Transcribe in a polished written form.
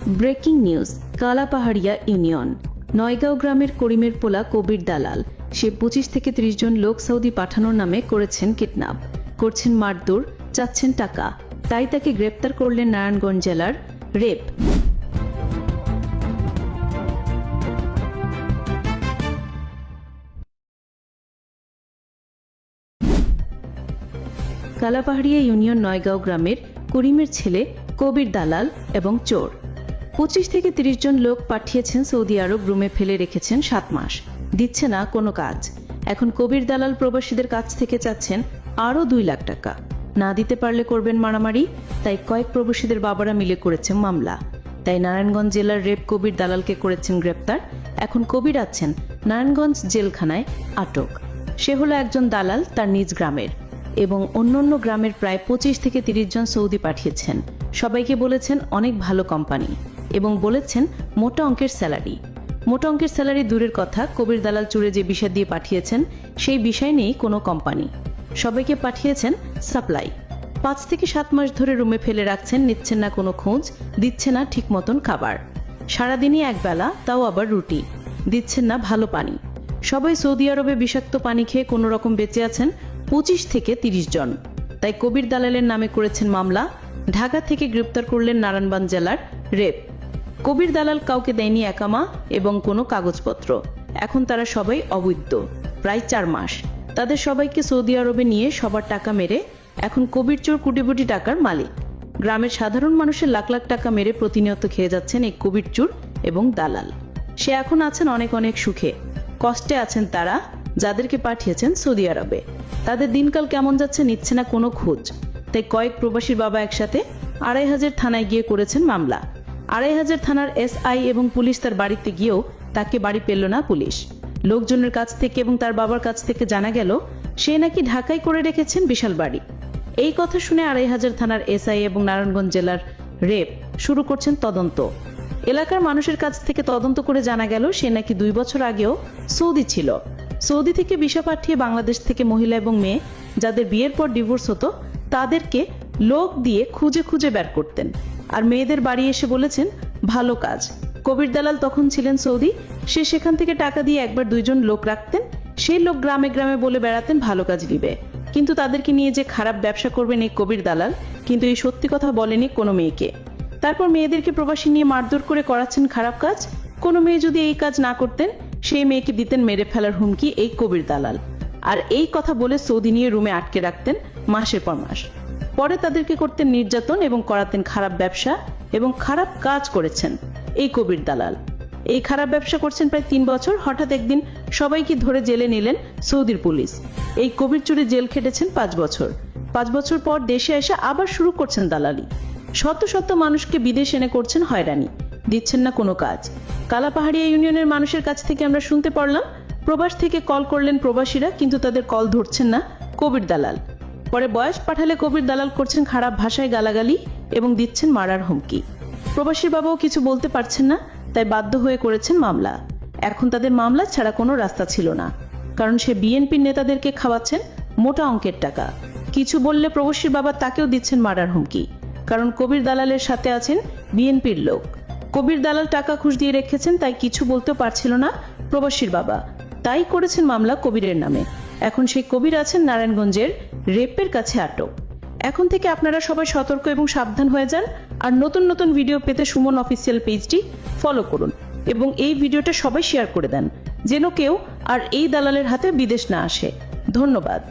Breaking news, Kalapahariya union নয়গাঁও গ্রামের করিমের পোলা কবির দালাল। সে 25 থেকে 30 জন লোক সৌদি পাঠানোর নামে করেছেন কিডন্যাপ, করছেন মারধর, চাচ্ছেন টাকা। তাই তাকে গ্রেপ্তার করলেন নারায়ণগঞ্জ জেলার রেপ। কালাপাহাড়িয়া ইউনিয়ন নয়গাঁও গ্রামের করিমের ছেলে কবির দালাল এবং চোর। 25 থেকে 30 জন লোক পাঠিয়েছেন সৌদি আরব, রুমে ফেলে রেখেছেন 7 মাস, দিচ্ছে না কোনো কাজ। এখন কবির দালাল প্রবাসীদের কাছ থেকে চাচ্ছেন আরও 2 লাখ টাকা, না দিতে পারলে করবেন মারামারি। তাই কয়েক প্রবাসীদের বাবারা মিলে করেছেন মামলা। তাই নারায়ণগঞ্জ জেলার রেপ কবির দালালকে করেছেন গ্রেপ্তার। এখন কবির আছেন নারায়ণগঞ্জ জেলখানায় আটক। সে হলো একজন দালাল তার নিজ গ্রামের, এবং অন্যান্য গ্রামের প্রায় 25 থেকে 30 জন সৌদি পাঠিয়েছেন। সবাইকে বলেছেন অনেক ভালো কোম্পানি, এবং বলেছেন মোটা অঙ্কের স্যালারি। মোটা অঙ্কের স্যালারি দূরের কথা, কবির দালাল চুরে যে বিষয় দিয়ে পাঠিয়েছেন সেই বিষয় নেই কোনো কোম্পানি। সবাইকে পাঠিয়েছেন সাপ্লাই। 5 থেকে 7 মাস ধরে রুমে ফেলে রাখছেন, নিচ্ছেন না কোনো খোঁজ, দিচ্ছে না ঠিক মতন খাবার। সারাদিনই একবেলা, তাও আবার রুটি, দিচ্ছেন না ভালো পানি। সবাই সৌদি আরবে বিষাক্ত পানি খেয়ে কোনো রকম বেঁচে আছেন 25 থেকে 30 জন। তাই কবির দালালের নামে করেছেন মামলা। ঢাকা থেকে গ্রেপ্তার করলেন নারায়ণগঞ্জ জেলার রেপ। কবির দালাল কাউকে দেয়নি একামা এবং কোনো কাগজপত্র। এখন তারা সবাই অবৈধ, প্রায় 4 মাস। তাদের সবাইকে সৌদি আরবে নিয়ে সবার টাকা মেরে এখন কবির চোর কোটি কোটি টাকার মালিক। গ্রামের সাধারণ মানুষের লাখ লাখ টাকা মেরে প্রতিনিয়ত খেয়ে যাচ্ছেন এই কবির চোর এবং দালাল। সে এখন আছেন অনেক অনেক সুখে। কষ্টে আছেন তারা যাদেরকে পাঠিয়েছেন সৌদি আরবে। তাদের দিনকাল কেমন যাচ্ছে নিচ্ছে না কোনো খোঁজ। তাই কয়েক প্রবাসীর বাবা একসাথে 2500 থানায় গিয়ে করেছেন মামলা। 2500 থানার SI এবং পুলিশ তার বাড়িতে গিয়েও তাকে বাড়ি পেল না পুলিশ। লোকজনের কাছ থেকে এবং তার বাবার কাছ থেকে জানা গেল সে নাকি ঢাকায় করে রেখেছেন বিশাল বাড়ি। এই কথা শুনে 2500 থানার SI এবং নারায়ণগঞ্জ জেলার রেপ শুরু করছেন তদন্ত। এলাকার মানুষের কাছ থেকে তদন্ত করে জানা গেল সে নাকি 2 বছর আগেও সৌদি ছিল। সৌদি থেকে ভিসা পাঠিয়ে বাংলাদেশ থেকে মহিলা এবং মেয়ে যাদের বিয়ের পর ডিভোর্স হতো তাদেরকে লোক দিয়ে খুঁজে খুঁজে বের করতেন, আর মেয়েদের বাড়ি এসে বলেছেন ভালো কাজ। কবির দালাল তখন ছিলেন সৌদি। সে সেখান থেকে টাকা দিয়ে 1-2 জন লোক রাখতেন। সেই লোক গ্রামে গ্রামে বলে বেড়াতেন ভালো কাজ দিবে, কিন্তু তাদেরকে নিয়ে যে খারাপ ব্যবসা করবেন এই কবির দালাল কিন্তু এই সত্যি কথা বলেনি কোনো মেয়েকে। তারপর মেয়েদেরকে প্রবাসী নিয়ে মারধর করে করাচ্ছেন খারাপ কাজ। কোনো মেয়ে যদি এই কাজ না করতেন সেই মেয়েকে দিতেন মেরে ফেলার হুমকি এই কবির দালাল। আর এই কথা বলে সৌদি নিয়ে রুমে আটকে রাখতেন মাসের পর মাস। পরে তাদেরকে করতেন নির্যাতন এবং করাতেন খারাপ ব্যবসা এবং খারাপ কাজ করেছেন এই কবির দালাল। এই খারাপ ব্যবসা করছেন প্রায় 3 বছর। হঠাৎ একদিন সবাইকে ধরে জেলে নিলেন সৌদির পুলিশ। এই কবির চুরি জেল খেটেছেন 5 বছর। 5 বছর পর দেশে এসে আবার শুরু করছেন দালালি। শত শত মানুষকে বিদেশ এনে করছেন হয়রানি, দিচ্ছেন না কোনো কাজ। কালাপাহাড়িয়া ইউনিয়নের মানুষের কাছ থেকে আমরা শুনতে পারলাম প্রবাস থেকে কল করলেন প্রবাসীরা, কিন্তু তাদের কল ধরছেন না কবির দালাল। পরে বয়স পাঠালে কবির দালাল করছেন খারাপ ভাষায় গালাগালি এবং দিচ্ছেন মারার হুমকি। প্রবাসীর বাবাও কিছু বলতে পারছেন না, তাই বাধ্য হয়ে করেছেন মামলা। এখন তাদের মামলা ছাড়া কোনো রাস্তা ছিল না, কারণ সে বিএনপির নেতাদেরকে খাওয়াচ্ছেন মোটা অঙ্কের টাকা। কিছু বললে প্রবাসীর বাবা তাকেও দিচ্ছেন মারার হুমকি, কারণ কবির দালালের সাথে আছেন বিএনপির লোক। কবির দালাল টাকা ঘুষ দিয়ে রেখেছেন, তাই কিছু বলতেও পারছিল না প্রবাসীর বাবা। তাই করেছেন মামলা কবিরের নামে। এখন সেই কবির আছেন নারায়ণগঞ্জের রেপের কাছে আটক। এখন থেকে আপনারা সবাই সতর্ক এবং সাবধান হয়ে যান। আর নতুন নতুন ভিডিও পেতে সুমন অফিসিয়াল পেজটি ফলো করুন এবং এই ভিডিওটা সবাই শেয়ার করে দেন, যেন কেউ আর এই দালালের হাতে বিদেশ না আসে। ধন্যবাদ।